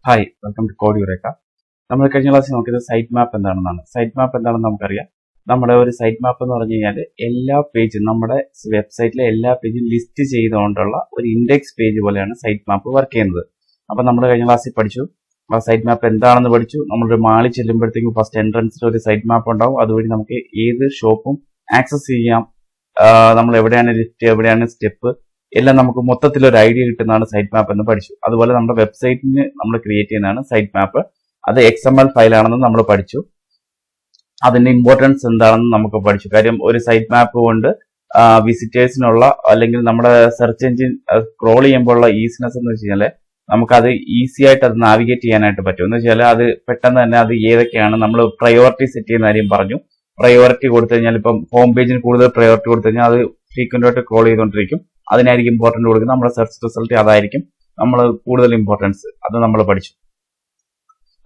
Hi, welcome to code eureka. നമ്മൾ കഴിഞ്ഞ ക്ലാസ്സിൽ നോക്കിയത് സൈറ്റ് മാപ്പ് എന്താണെന്നാണ്. സൈറ്റ് മാപ്പ് എന്താണെന്ന് നമുക്കറിയാം. നമ്മുടെ ഒരു സൈറ്റ് മാപ്പ് എന്ന് പറഞ്ഞു കഴിഞ്ഞാൽ എല്ലാ പേജും നമ്മുടെ വെബ്സൈറ്റിലെ എല്ലാ പേജും ലിസ്റ്റ് ചെയ്തുകൊണ്ടുള്ള ഒരു ഇൻഡെക്സ് പേജ് പോലെയാണ് സൈറ്റ് മാപ്പ് വർക്ക് ചെയ്യുന്നത്. അപ്പം നമ്മൾ കഴിഞ്ഞ ക്ലാസ്സിൽ പഠിച്ചു ആ സൈറ്റ് മാപ്പ് എന്താണെന്ന് പഠിച്ചു. നമ്മളൊരു മാളിൽ ചെല്ലുമ്പോഴത്തേക്കും ഫസ്റ്റ് എൻട്രൻസിൽ ഒരു സൈറ്റ് മാപ്പ് ഉണ്ടാവും. അതുവഴി നമുക്ക് ഏത് ഷോപ്പും ആക്സസ് ചെയ്യാം. നമ്മൾ എവിടെയാണ് ലിസ്റ്റ്, എവിടെയാണ് സ്റ്റെപ്പ് എല്ലാം നമുക്ക് മൊത്തത്തിൽ ഒരു ഐഡിയ കിട്ടുന്നതാണ് സൈറ്റ് മാപ്പ് എന്ന് പഠിച്ചു. അതുപോലെ നമ്മുടെ വെബ്സൈറ്റിന് നമ്മൾ ക്രിയേറ്റ് ചെയ്യുന്നതാണ് സൈറ്റ് മാപ്പ്. അത് XML ഫയലാണെന്ന് നമ്മൾ പഠിച്ചു. അതിന്റെ ഇമ്പോർട്ടൻസ് എന്താണെന്ന് നമുക്ക് പഠിച്ചു. കാര്യം ഒരു സൈറ്റ് മാപ്പ് കൊണ്ട് വിസിറ്റേഴ്സിനുള്ള അല്ലെങ്കിൽ നമ്മുടെ സെർച്ച് എഞ്ചിൻ സ്ക്രോൾ ചെയ്യുമ്പോഴുള്ള ഈസിനെസ് എന്ന് വെച്ച് കഴിഞ്ഞാൽ നമുക്കത് ഈസി ആയിട്ട് അത് നാവിഗേറ്റ് ചെയ്യാനായിട്ട് പറ്റും. എന്ന് വെച്ചാൽ അത് പെട്ടെന്ന് തന്നെ അത് ഏതൊക്കെയാണ് നമ്മൾ പ്രയോറിറ്റി സെറ്റ് ചെയ്യുന്ന കാര്യം പറഞ്ഞു. പ്രയോറിറ്റി കൊടുത്തു കഴിഞ്ഞാൽ ഇപ്പം ഹോം പേജിന് കൂടുതൽ പ്രയോറിറ്റി കൊടുത്തു കഴിഞ്ഞാൽ അത് ഫ്രീക്വന്റ് ആയിട്ട് സ്ക്രോൾ ചെയ്തുകൊണ്ടിരിക്കും. അതിനായിരിക്കും ഇമ്പോർട്ടൻറ്റ് കൊടുക്കുന്നത്. നമ്മുടെ സെർച്ച് റിസൾട്ട് അതായിരിക്കും നമ്മൾ കൂടുതൽ ഇമ്പോർട്ടൻസ്. അത് നമ്മൾ പഠിച്ചു.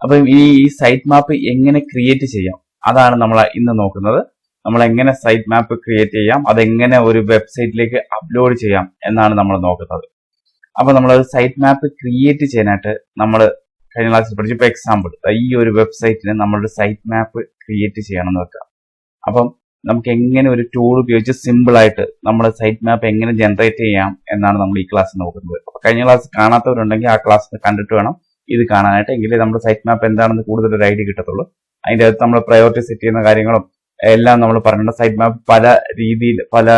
അപ്പം ഈ സൈറ്റ് മാപ്പ് എങ്ങനെ ക്രിയേറ്റ് ചെയ്യാം അതാണ് നമ്മൾ ഇന്ന് നോക്കുന്നത്. നമ്മൾ എങ്ങനെ സൈറ്റ് മാപ്പ് ക്രിയേറ്റ് ചെയ്യാം, അതെങ്ങനെ ഒരു വെബ്സൈറ്റിലേക്ക് അപ്ലോഡ് ചെയ്യാം എന്നാണ് നമ്മൾ നോക്കുന്നത്. അപ്പൊ നമ്മൾ സൈറ്റ് മാപ്പ് ക്രിയേറ്റ് ചെയ്യാനായിട്ട് നമ്മൾ കഴിഞ്ഞ ക്ലാസ്സിൽ പഠിച്ചു. ഇപ്പൊ എക്സാമ്പിൾ, ഈ ഒരു വെബ്സൈറ്റിന് നമ്മളൊരു സൈറ്റ് മാപ്പ് ക്രിയേറ്റ് ചെയ്യണമെന്ന് വെക്കാം. അപ്പം നമുക്ക് എങ്ങനെ ഒരു ടൂൾ ഉപയോഗിച്ച് സിമ്പിൾ ആയിട്ട് നമ്മുടെ സൈറ്റ് മാപ്പ് എങ്ങനെ ജനറേറ്റ് ചെയ്യാം എന്നാണ് നമ്മൾ ഈ ക്ലാസ് നോക്കുന്നത്. അപ്പൊ കഴിഞ്ഞ ക്ലാസ് കാണാത്തവരുണ്ടെങ്കിൽ ആ ക്ലാസ് കണ്ടിട്ട് വേണം ഇത് കാണാനായിട്ട്. എങ്കിലേ നമ്മുടെ സൈറ്റ് മാപ്പ് എന്താണെന്ന് കൂടുതൽ ഒരു ഐഡിയ കിട്ടത്തുള്ളൂ. അതിന്റെ അകത്ത് നമ്മൾ പ്രയോറിറ്റി സെറ്റ് ചെയ്യുന്ന കാര്യങ്ങളും എല്ലാം നമ്മൾ പറഞ്ഞിട്ടുണ്ട്. സൈറ്റ് മാപ്പ് പല രീതിയിൽ പല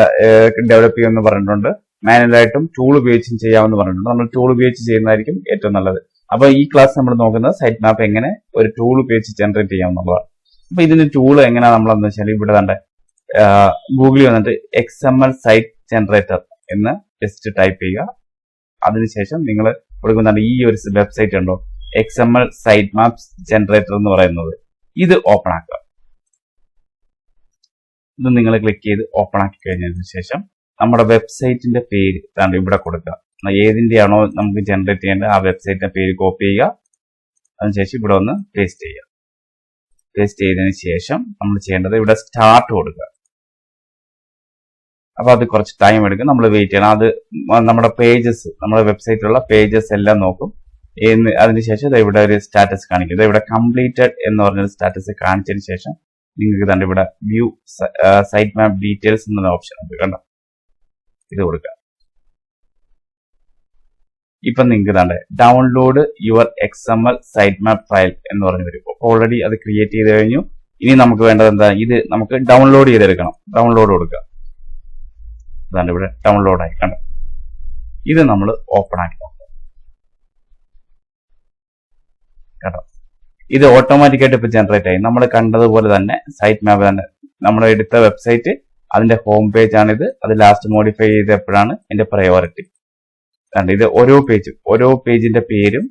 ഡെവലപ്പ് ചെയ്യുമെന്ന് പറഞ്ഞിട്ടുണ്ട്. മാനുവലായിട്ടും ടൂൾ ഉപയോഗിച്ചും ചെയ്യാമെന്ന് പറഞ്ഞിട്ടുണ്ട്. നമ്മൾ ടൂൾ ഉപയോഗിച്ച് ചെയ്യുന്നതായിരിക്കും ഏറ്റവും നല്ലത്. അപ്പൊ ഈ ക്ലാസ് നമ്മൾ നോക്കുന്നത് സൈറ്റ് മാപ്പ് എങ്ങനെ ഒരു ടൂൾ ഉപയോഗിച്ച് ജനറേറ്റ് ചെയ്യാമെന്നുള്ളതാണ്. അപ്പൊ ഇതിന്റെ ടൂൾ എങ്ങനെയാ നമ്മളെന്ന് വെച്ചാൽ ഇവിടെ തന്നെ ഗൂഗിളിൽ വന്നിട്ട് XML സൈറ്റ് ജനറേറ്റർ എന്ന് ജസ്റ്റ് ടൈപ്പ് ചെയ്യുക. അതിനുശേഷം നിങ്ങൾ കൊടുക്കുന്നുണ്ട് ഈ ഒരു വെബ്സൈറ്റ് ഉണ്ടോ XML സൈറ്റ് മാപ്സ് ജനറേറ്റർ എന്ന് പറയുന്നത്. ഇത് ഓപ്പൺ ആക്കുക. ഇത് നിങ്ങൾ ക്ലിക്ക് ചെയ്ത് ഓപ്പൺ ആക്കി കഴിഞ്ഞതിന് ശേഷം നമ്മുടെ വെബ്സൈറ്റിന്റെ പേര് ഇവിടെ കൊടുക്കുക. ഏതിന്റെയാണോ നമുക്ക് ജനറേറ്റ് ചെയ്യേണ്ടത് ആ വെബ്സൈറ്റിന്റെ പേര് കോപ്പി ചെയ്യുക. അതിനുശേഷം ഇവിടെ ഒന്ന് പേസ്റ്റ് ചെയ്യുക. പേസ്റ്റ് ചെയ്തതിന് ശേഷം നമ്മൾ ചെയ്യേണ്ടത് ഇവിടെ സ്റ്റാർട്ട് കൊടുക്കുക. അപ്പൊ അത് കുറച്ച് ടൈം എടുക്കും, നമ്മൾ വെയിറ്റ് ചെയ്യണം. അത് നമ്മുടെ പേജസ്, നമ്മുടെ വെബ്സൈറ്റിലുള്ള പേജസ് എല്ലാം നോക്കും. അതിനുശേഷം ഇവിടെ ഒരു സ്റ്റാറ്റസ് കാണിക്കും. ഇവിടെ കംപ്ലീറ്റഡ് എന്ന് പറഞ്ഞൊരു സ്റ്റാറ്റസ് കാണിച്ചതിന് ശേഷം നിങ്ങൾക്ക് തന്നെ ഇവിടെ വ്യൂ സൈറ്റ് മാപ്പ് ഡീറ്റെയിൽസ് എന്നൊരു ഓപ്ഷൻ ഉണ്ട്, കണ്ടോ? ഇത് കൊടുക്കുക. ഇപ്പൊ നിങ്ങൾക്ക് തന്നെ download your XML site map file എന്ന് പറഞ്ഞു വരും. ഓൾറെഡി അത് ക്രിയേറ്റ് ചെയ്ത് കഴിഞ്ഞു. ഇനി നമുക്ക് വേണ്ടത് എന്താ, ഇത് നമുക്ക് ഡൗൺലോഡ് ചെയ്തെടുക്കണം. ഡൗൺലോഡ് കൊടുക്കുക. അതാണ് ഇവിടെ ഡൗൺലോഡ് ആയി, കണ്ടോ? ഇത് നമ്മൾ ഓപ്പൺ ആക്കി നോക്കാം, കേട്ടോ? ഇത് ഓട്ടോമാറ്റിക്കായിട്ട് ഇപ്പൊ ജനറേറ്റ് ആയി. നമ്മൾ കണ്ടതുപോലെ തന്നെ സൈറ്റ് മാപ്പ് തന്നെ നമ്മൾ എടുത്ത വെബ്സൈറ്റ്, അതിന്റെ ഹോം പേജ് ആണിത്. അത് ലാസ്റ്റ് മോഡിഫൈ ചെയ്തപ്പോഴാണ് എന്റെ പ്രയോറിറ്റി. കണ്ട് ഇത് ഓരോ പേജിന്റെ പേരും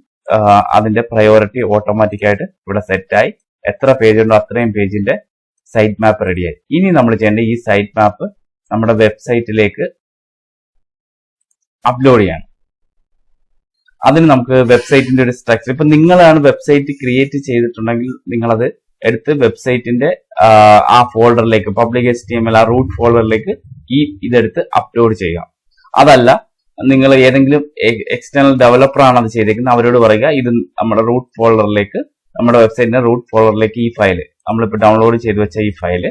അതിന്റെ പ്രയോറിറ്റി ഓട്ടോമാറ്റിക്കായിട്ട് ഇവിടെ സെറ്റായി. എത്ര പേജ് ഉണ്ടോ അത്രയും പേജിന്റെ സൈറ്റ് മാപ്പ് റെഡിയായി. ഇനി നമ്മൾ ചെയ്യേണ്ട ഈ സൈറ്റ് മാപ്പ് നമ്മുടെ വെബ്സൈറ്റിലേക്ക് അപ്ലോഡ് ചെയ്യണം. അതിന് നമുക്ക് വെബ്സൈറ്റിന്റെ ഒരു സ്ട്രക്ചർ, ഇപ്പൊ നിങ്ങളാണ് വെബ്സൈറ്റ് ക്രിയേറ്റ് ചെയ്തിട്ടുണ്ടെങ്കിൽ നിങ്ങളത് എടുത്ത് വെബ്സൈറ്റിന്റെ ആ ഫോൾഡറിലേക്ക്, പബ്ലിക് HTML ആ റൂട്ട് ഫോൾഡറിലേക്ക് ഇതെടുത്ത് അപ്ലോഡ് ചെയ്യുക. അതല്ല, നിങ്ങൾ ഏതെങ്കിലും എക്സ്റ്റേണൽ ഡെവലപ്പർ ആണ് അത് ചെയ്തേക്കുന്നത്, അവരോട് പറയുക ഇത് നമ്മുടെ റൂട്ട് ഫോൾഡറിലേക്ക്, നമ്മുടെ വെബ്സൈറ്റിന്റെ റൂട്ട് ഫോൾഡറിലേക്ക് ഈ ഫയല്, നമ്മളിപ്പോൾ ഡൗൺലോഡ് ചെയ്ത് വെച്ച ഈ ഫയല്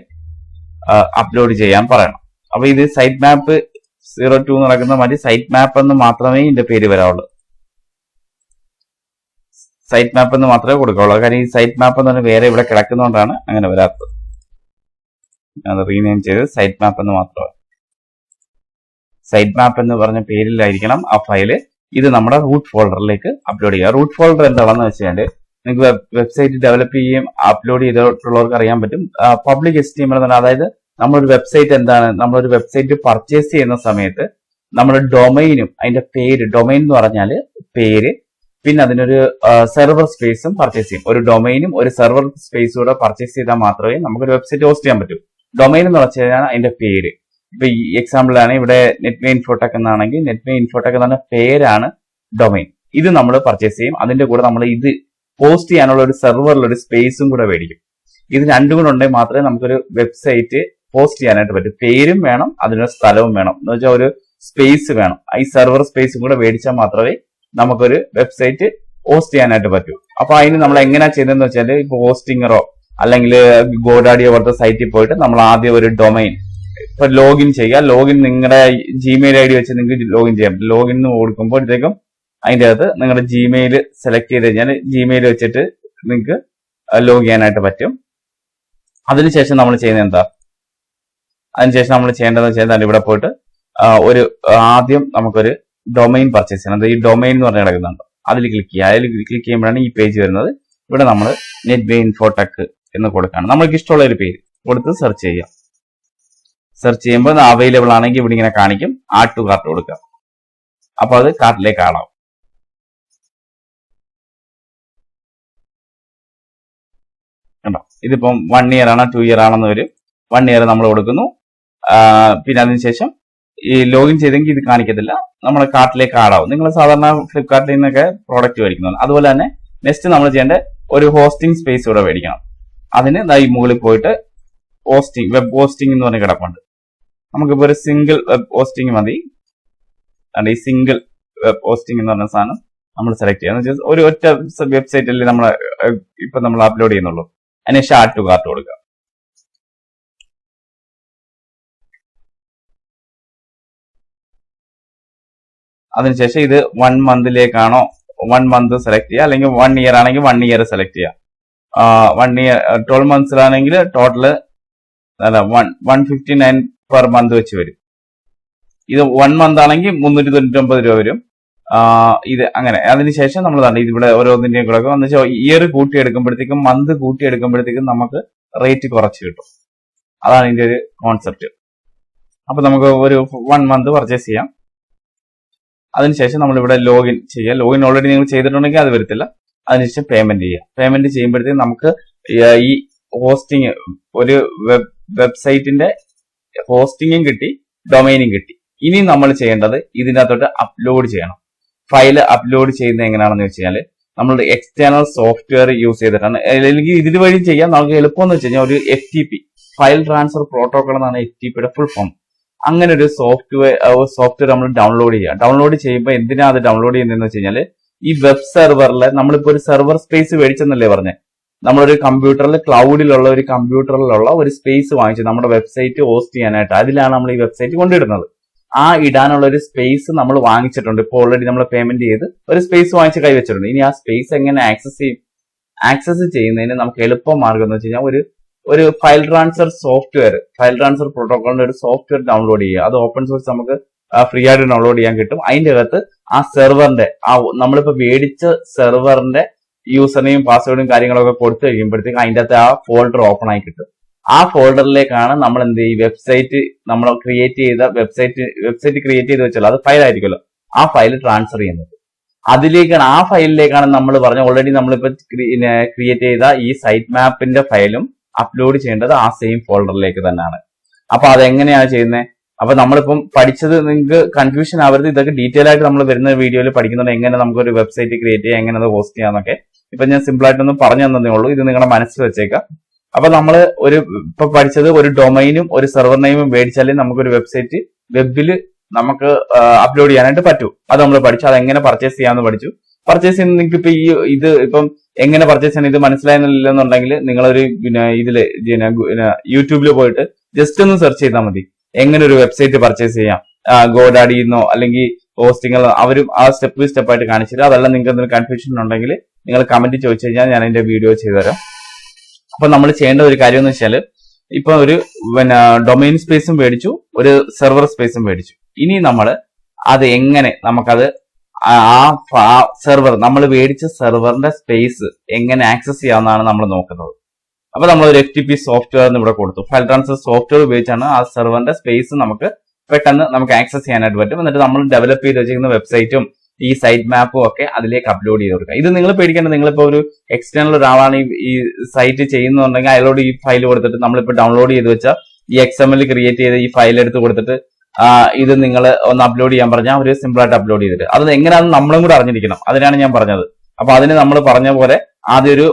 അപ്ലോഡ് ചെയ്യാൻ പറയണം. അപ്പൊ ഇത് സൈറ്റ് മാപ്പ് 02 നടക്കുന്ന മതി. സൈറ്റ് മാപ്പ് എന്ന് മാത്രമേ ഇതിന്റെ പേര് വരാവുള്ളൂ. സൈറ്റ് മാപ്പ് എന്ന് മാത്രമേ കൊടുക്കാവുള്ളൂ. കാര്യം ഈ സൈറ്റ് മാപ്പ് എന്ന് പറഞ്ഞാൽ വേറെ ഇവിടെ കിടക്കുന്നതുകൊണ്ടാണ് അങ്ങനെ വരാത്തത്. അത് റീനെയിം ചെയ്ത് സൈറ്റ് മാപ്പ് എന്ന് മാത്രമേ, സൈറ്റ് മാപ്പ് എന്ന് പറഞ്ഞ പേരിലായിരിക്കണം ആ ഫയല്. ഇത് നമ്മുടെ റൂട്ട് ഫോൾഡറിലേക്ക് അപ്ലോഡ് ചെയ്യുക. റൂട്ട് ഫോൾഡർ എന്താണെന്ന് വെച്ചാൽ നിങ്ങൾക്ക് വെബ്സൈറ്റ് ഡെവലപ്പ് ചെയ്യുകയും അപ്ലോഡ് ചെയ്തിട്ടുള്ളവർക്ക് അറിയാൻ പറ്റും. പബ്ലിക് HTML എന്ന് പറഞ്ഞാൽ, അതായത് നമ്മളൊരു വെബ്സൈറ്റ് എന്താണ്, നമ്മളൊരു വെബ്സൈറ്റ് പർച്ചേസ് ചെയ്യുന്ന സമയത്ത് നമ്മുടെ ഡൊമൈനും അതിന്റെ പേര്, ഡൊമൈൻ എന്ന് പറഞ്ഞാൽ പേര്, പിന്നെ അതിനൊരു സെർവർ സ്പേസും പർച്ചേസ് ചെയ്യും. ഒരു ഡൊമൈനും ഒരു സെർവർ സ്പേസും കൂടെ പർച്ചേസ് ചെയ്താൽ മാത്രമേ നമുക്കൊരു വെബ്സൈറ്റ് ഹോസ്റ്റ് ചെയ്യാൻ പറ്റൂ. ഡൊമൈൻ എന്ന് വെച്ച് കഴിഞ്ഞാൽ അതിന്റെ പേര്. ഇപ്പൊ ഈ എക്സാമ്പിൾ ആണ് ഇവിടെ നെറ്റ്വേ ഇൻഫോടെക് എന്നാണെങ്കിൽ നെറ്റ്വേ ഇൻഫോടെക് എന്ന് പറഞ്ഞ പേരാണ് ഡൊമൈൻ. ഇത് നമ്മൾ പർച്ചേസ് ചെയ്യും. അതിന്റെ കൂടെ നമ്മൾ ഇത് പോസ്റ്റ് ചെയ്യാനുള്ള ഒരു സെർവറിൽ ഒരു സ്പേസും കൂടെ മേടിക്കും. ഇത് രണ്ടും കൂടെ ഉണ്ടെങ്കിൽ മാത്രമേ നമുക്കൊരു വെബ്സൈറ്റ് പോസ്റ്റ് ചെയ്യാനായിട്ട് പറ്റും. പേരും വേണം, അതിനൊരു സ്ഥലവും വേണം. എന്ന് വെച്ചാൽ ഒരു സ്പേസ് വേണം. ഈ സെർവർ സ്പേസും കൂടെ മേടിച്ചാൽ മാത്രമേ നമുക്കൊരു വെബ്സൈറ്റ് ഹോസ്റ്റ് ചെയ്യാനായിട്ട് പറ്റും. അപ്പൊ അതിന് നമ്മൾ എങ്ങനെയാ ചെയ്തതെന്ന് വെച്ചാൽ ഇപ്പൊ ഹോസ്റ്റിംഗറോ അല്ലെങ്കിൽ ഗോഡാഡിയോ പോലത്തെ സൈറ്റിൽ പോയിട്ട് നമ്മൾ ആദ്യം ഒരു ഡൊമൈൻ ഇപ്പൊ ലോഗിൻ ചെയ്യുക. ലോഗിൻ നിങ്ങളുടെ ജിമെയിൽ ഐ ഡി വെച്ച് നിങ്ങൾക്ക് ലോഗിൻ ചെയ്യാം. ലോഗിൻ കൊടുക്കുമ്പോഴത്തേക്കും അതിന്റെ അകത്ത് നിങ്ങളുടെ ജിമെയിൽ സെലക്ട് ചെയ്ത് കഴിഞ്ഞാൽ ജിമെയിൽ വെച്ചിട്ട് നിങ്ങൾക്ക് ലോഗ് ചെയ്യാനായിട്ട് പറ്റും. അതിനുശേഷം നമ്മൾ ചെയ്യുന്നത് എന്താ, അതിനുശേഷം നമ്മൾ ചെയ്യേണ്ടതെന്ന് വെച്ചാൽ ഇവിടെ പോയിട്ട് ഒരു ആദ്യം നമുക്കൊരു ഡൊമൈൻ പർച്ചേസ് ചെയ്യണം. ഈ ഡൊമൈൻ എന്ന് പറഞ്ഞ് കിടക്കുന്നുണ്ട്, അതിൽ ക്ലിക്ക് ചെയ്യുക. അതിൽ ക്ലിക്ക് ചെയ്യുമ്പോഴാണ് ഈ പേജ് വരുന്നത്. ഇവിടെ നമ്മൾ നെറ്റ്വേ ഇൻഫോടെക് എന്ന് കൊടുക്കുകയാണ്. നമ്മൾക്ക് ഇഷ്ടമുള്ള ഒരു പേര് കൊടുത്ത് സെർച്ച് ചെയ്യാം. സെർച്ച് ചെയ്യുമ്പോൾ അവൈലബിൾ ആണെങ്കിൽ ഇവിടെ ഇങ്ങനെ കാണിക്കും, ആഡ് ടു കാർട്ട് കൊടുക്കുക. അപ്പൊ അത് കാർട്ടിലേക്ക് ആടാവും. കണ്ടോ, ഇതിപ്പം 1 ഇയർ ആണോ 2 ഇയർ ആണെന്ന് വരും. 1 ഇയർ നമ്മൾ കൊടുക്കുന്നു. പിന്നെ അതിനുശേഷം ഈ ലോഗിൻ ചെയ്തെങ്കിൽ ഇത് കാണിക്കത്തില്ല, നമ്മുടെ കാർട്ടിലേക്ക് ആടാവും. നിങ്ങൾ സാധാരണ ഫ്ലിപ്കാർട്ടിൽ നിന്നൊക്കെ പ്രോഡക്റ്റ് മേടിക്കുന്നത്. അതുപോലെ തന്നെ നെക്സ്റ്റ് നമ്മൾ ചെയ്യേണ്ട ഒരു ഹോസ്റ്റിംഗ് സ്പേസ് ഇവിടെ മേടിക്കണം. അതിന് ഈ മുകളിൽ പോയിട്ട് ഹോസ്റ്റിംഗ്, വെബ് ഹോസ്റ്റിംഗ് എന്ന് പറഞ്ഞ് കിടപ്പുണ്ട്. നമുക്കിപ്പോൾ ഒരു സിംഗിൾ വെബ് ഹോസ്റ്റിംഗ് മതി. ഈ സിംഗിൾ വെബ് ഹോസ്റ്റിംഗ് എന്ന് പറഞ്ഞ സാധനം നമ്മൾ സെലക്ട് ചെയ്യാം. ഒരു ഒറ്റ വെബ്സൈറ്റിൽ നമ്മൾ അപ്ലോഡ് ചെയ്യുന്നുള്ളൂ. അതിനുശേഷം ആഡ് ടു കാർട്ട് കൊടുക്കുക. അതിനുശേഷം ഇത് 1 മന്തിലേക്കാണോ 1 മന്ത് സെലക്ട് ചെയ്യുക, അല്ലെങ്കിൽ 1 ഇയർ ആണെങ്കിൽ 1 ഇയർ സെലക്ട് ചെയ്യുക. 1 ഇയർ 12 മന്ത്സിലാണെങ്കിൽ ടോട്ടല് 159 പെർ മന്ത് വെച്ച് വരും. ഇത് 1 മന്ത് ആണെങ്കിൽ 399 രൂപ വരും. ഇത് അങ്ങനെ. അതിനുശേഷം നമ്മൾ ഇവിടെ ഓരോന്നിന്റെയും കൂടെ എന്ന് വെച്ചാൽ ഇയർ കൂട്ടിയെടുക്കുമ്പോഴത്തേക്കും മന്ത് കൂട്ടിയെടുക്കുമ്പോഴത്തേക്കും നമുക്ക് റേറ്റ് കുറച്ച് കിട്ടും. അതാണ് ഇതിന്റെ ഒരു കോൺസെപ്റ്റ്. അപ്പൊ നമുക്ക് ഒരു 1 മന്ത് പർച്ചേസ് ചെയ്യാം. അതിനുശേഷം നമ്മളിവിടെ ലോഗിൻ ചെയ്യുക. ലോഗിൻ ഓൾറെഡി നിങ്ങൾ ചെയ്തിട്ടുണ്ടെങ്കിൽ അത് വരത്തില്ല. അതിനുശേഷം പേയ്മെന്റ് ചെയ്യുക. പേയ്മെന്റ് ചെയ്യുമ്പോഴത്തേക്കും നമുക്ക് ഈ ഹോസ്റ്റിംഗ്, ഒരു വെബ്സൈറ്റിന്റെ ഹോസ്റ്റിംഗും കിട്ടി, ഡൊമൈനും കിട്ടി. ഇനി നമ്മൾ ചെയ്യേണ്ടത് ഇതിനകത്തോട്ട് അപ്ലോഡ് ചെയ്യണം. ഫയൽ അപ്ലോഡ് ചെയ്യുന്നത് എങ്ങനെയാണെന്ന് വെച്ച് കഴിഞ്ഞാൽ നമ്മൾ എക്സ്റ്റേണൽ സോഫ്റ്റ്വെയർ യൂസ് ചെയ്തിട്ടാണ്, അല്ലെങ്കിൽ ഇതിന് വഴി ചെയ്യാം. നമുക്ക് എളുപ്പം എന്ന് വെച്ച് കഴിഞ്ഞാൽ ഒരു FTP, ഫയൽ ട്രാൻസ്ഫർ പ്രോട്ടോകോൾ എന്നാണ് FTPയുടെ ഫുൾ ഫോം. അങ്ങനെ ഒരു സോഫ്റ്റ്വെയർ നമ്മൾ ഡൗൺലോഡ് ചെയ്യുക. ഡൗൺലോഡ് ചെയ്യുമ്പോൾ എന്തിനാ അത് ഡൗൺലോഡ് ചെയ്യുന്നതെന്ന് വെച്ച് കഴിഞ്ഞാൽ ഈ വെബ് സെർവറിൽ നമ്മളിപ്പോൾ ഒരു സെർവർ സ്പേസ് മേടിച്ചെന്നല്ലേ പറഞ്ഞേ, നമ്മളൊരു കമ്പ്യൂട്ടറിൽ, ക്ലൗഡിലുള്ള ഒരു കമ്പ്യൂട്ടറിലുള്ള ഒരു സ്പേസ് വാങ്ങിച്ചു നമ്മുടെ വെബ്സൈറ്റ് ഹോസ്റ്റ് ചെയ്യാനായിട്ട്. അതിലാണ് നമ്മൾ ഈ വെബ്സൈറ്റ് കൊണ്ടിടുന്നത്. ആ ഇടാനുള്ള ഒരു സ്പേസ് നമ്മൾ വാങ്ങിച്ചിട്ടുണ്ട്. ഇപ്പോൾ ഓൾറെഡി നമ്മൾ പേയ്മെന്റ് ചെയ്ത് ഒരു സ്പേസ് വാങ്ങിച്ച് കൈവച്ചിട്ടുണ്ട്. ഇനി ആ സ്പേസ് എങ്ങനെ ആക്സസ് ചെയ്യുന്നതിന് നമുക്ക് എളുപ്പ മാർഗം എന്ന് വെച്ച് കഴിഞ്ഞാൽ ഒരു file transfer software, file transfer പ്രോട്ടോകോളിന്റെ ഒരു സോഫ്റ്റ്വെയർ ഡൗൺലോഡ് ചെയ്യുക. അത് ഓപ്പൺ സോഴ്സ് നമുക്ക് ഫ്രീ ആയിട്ട് ഡൗൺലോഡ് ചെയ്യാൻ കിട്ടും. അതിന്റെ അകത്ത് ആ സെർവറിന്റെ, നമ്മളിപ്പോ മേടിച്ച സെർവറിന്റെ യൂസറിനെയും പാസ്വേഡും കാര്യങ്ങളൊക്കെ കൊടുത്തു കഴിയുമ്പോഴത്തേക്ക് അതിന്റെ അകത്ത് ആ ഫോൾഡർ ഓപ്പൺ ആയി കിട്ടും. ആ ഫോൾഡറിലേക്കാണ് നമ്മൾ എന്ത് ചെയ്യും, വെബ്സൈറ്റ് നമ്മൾ ക്രിയേറ്റ് ചെയ്ത വെബ്സൈറ്റ് ക്രിയേറ്റ് ചെയ്ത് വെച്ചാൽ അത് ഫയൽ ആയിരിക്കുമല്ലോ, ആ ഫയൽ ട്രാൻസ്ഫർ ചെയ്യുന്നത് അതിലേക്കാണ്. ആ ഫയലിലേക്കാണ് നമ്മൾ പറഞ്ഞ ഓൾറെഡി നമ്മളിപ്പോ ക്രിയേറ്റ് ചെയ്ത ഈ സൈറ്റ് മാപ്പിന്റെ ഫയലും അപ്ലോഡ് ചെയ്യേണ്ടത് ആ സെയിം ഫോൾഡറിലേക്ക് തന്നെയാണ്. അപ്പൊ അതെങ്ങനെയാണ് ചെയ്യുന്നത്? അപ്പൊ നമ്മളിപ്പം പഠിച്ചത് നിങ്ങൾക്ക് കൺഫ്യൂഷൻ ആവരുത്. ഇതൊക്കെ ഡീറ്റെയിൽ ആയിട്ട് നമ്മൾ വരുന്ന വീഡിയോയിൽ പഠിക്കുന്നുണ്ട്, എങ്ങനെ നമുക്കൊരു വെബ്സൈറ്റ് ക്രിയേറ്റ് ചെയ്യാം, എങ്ങനെ അത് ഹോസ്റ്റ് ചെയ്യാന്നൊക്കെ. ഇപ്പൊ ഞാൻ സിമ്പിൾ ആയിട്ടൊന്ന് പറഞ്ഞു തന്നതേ ഉള്ളൂ. ഇത് നിങ്ങളുടെ മനസ്സിൽ വെച്ചേക്കാം. അപ്പൊ നമ്മൾ ഇപ്പൊ പഠിച്ചത് ഒരു ഡൊമൈനും ഒരു സെർവർ നെയിമും മേടിച്ചാലേ നമുക്കൊരു വെബ്സൈറ്റ് വെബിൽ നമുക്ക് അപ്ലോഡ് ചെയ്യാനായിട്ട് പറ്റൂ. അത് നമ്മൾ പഠിച്ചു. അത് എങ്ങനെ പർച്ചേസ് ചെയ്യാമെന്ന് പഠിച്ചു. പർച്ചേസ് ചെയ്യുന്ന നിങ്ങൾക്ക് ഇപ്പൊ ഇത് ഇപ്പം എങ്ങനെ പർച്ചേസ് ചെയ്യണം ഇത് മനസ്സിലായെന്നില്ലെന്നുണ്ടെങ്കിൽ നിങ്ങളൊരു യൂട്യൂബിൽ പോയിട്ട് ജസ്റ്റ് ഒന്ന് സെർച്ച് ചെയ്താൽ മതി, എങ്ങനെ ഒരു വെബ്സൈറ്റ് പർച്ചേസ് ചെയ്യാം. ഗോഡാഡിന്നോ അല്ലെങ്കിൽ ഹോസ്റ്റിംഗ് അവരും ആ സ്റ്റെപ്പ് ബൈ സ്റ്റെപ്പ് ആയിട്ട് കാണിച്ചിട്ട്. അതല്ല നിങ്ങൾക്ക് എന്തെങ്കിലും കൺഫ്യൂഷൻ ഉണ്ടെങ്കിൽ നിങ്ങൾ കമന്റ് ചോദിച്ചു കഴിഞ്ഞാൽ ഞാൻ അതിന്റെ വീഡിയോ ചെയ്തുതരാം. അപ്പൊ നമ്മൾ ചെയ്യേണ്ട ഒരു കാര്യം എന്ന് വെച്ചാൽ ഇപ്പൊ ഒരു ഡൊമൈൻ സ്പേസും മേടിച്ചു, ഒരു സെർവർ സ്പേസും മേടിച്ചു. ഇനി നമ്മൾ അത് എങ്ങനെ നമുക്കത് ആ സെർവർ നമ്മൾ മേടിച്ച സെർവറിന്റെ സ്പേസ് എങ്ങനെ ആക്സസ് ചെയ്യാമെന്നാണ് നമ്മൾ നോക്കുന്നത്. അപ്പൊ നമ്മൾ ഒരു FTP സോഫ്റ്റ്വെയർ ഇവിടെ കൊടുത്തു. ഫയൽ ട്രാൻസ്ഫർ സോഫ്റ്റ്വെയർ ഉപയോഗിച്ചാണ് ആ സെർവറിന്റെ സ്പേസ് നമുക്ക് പെട്ടെന്ന് നമുക്ക് ആക്സസ് ചെയ്യാനായിട്ട് പറ്റും. എന്നിട്ട് നമ്മൾ ഡെവലപ്പ് ചെയ്ത് വെച്ചിരിക്കുന്ന വെബ്സൈറ്റും ഈ സൈറ്റ് മാപ്പും ഒക്കെ അതിലേക്ക് അപ്ലോഡ് ചെയ്ത് കൊടുക്കുക. ഇത് നിങ്ങൾ പേടിക്കേണ്ട, നിങ്ങളിപ്പോ ഒരു എക്സ്റ്റേണൽ ഒരാളാണ് ഈ സൈറ്റ് ചെയ്യുന്നുണ്ടെങ്കിൽ അയാളോട് ഈ ഫയൽ കൊടുത്തിട്ട് നമ്മളിപ്പോ ഡൗൺലോഡ് ചെയ്ത് വെച്ച ഈ XML ക്രിയേറ്റ് ചെയ്ത് ഈ ഫയൽ എടുത്ത് കൊടുത്തിട്ട് ഇത് നിങ്ങൾ ഒന്ന് അപ്ലോഡ് ചെയ്യാൻ പറഞ്ഞാൽ ഒരു സിമ്പിൾ ആയിട്ട് അപ്ലോഡ് ചെയ്തിട്ട് അത് എങ്ങനെയാണെന്ന് നമ്മളും കൂടെ അറിഞ്ഞിരിക്കണം. അതിനാണ് ഞാൻ പറഞ്ഞത്. അപ്പൊ അതിന് നമ്മൾ പറഞ്ഞ പോലെ ആദ്യം ഒരു